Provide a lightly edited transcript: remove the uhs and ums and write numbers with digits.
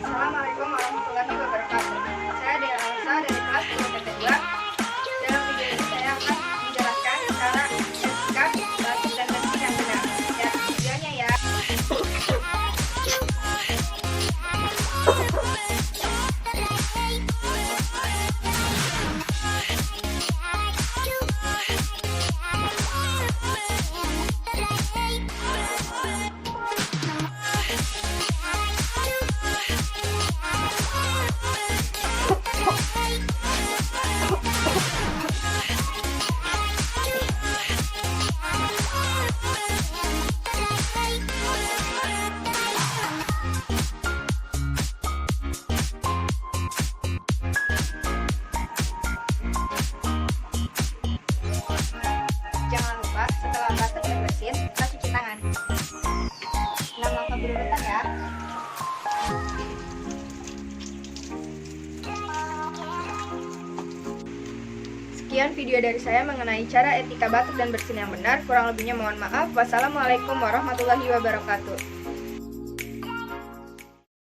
Assalamualaikum warahmatullahi wabarakatuh. Saya Dea Elsa dari kelas 2. Dalam video ini saya akan menjelaskan cara etika batuk dan bersin yang benar. Lihat videonya ya. Jangan lupa setelah batuk dan bersin, kita cuci tangan. 6 langkah berurutan ya. Sekian video dari saya mengenai cara etika batuk dan bersin yang benar. Kurang lebihnya mohon maaf. Wassalamualaikum warahmatullahi wabarakatuh.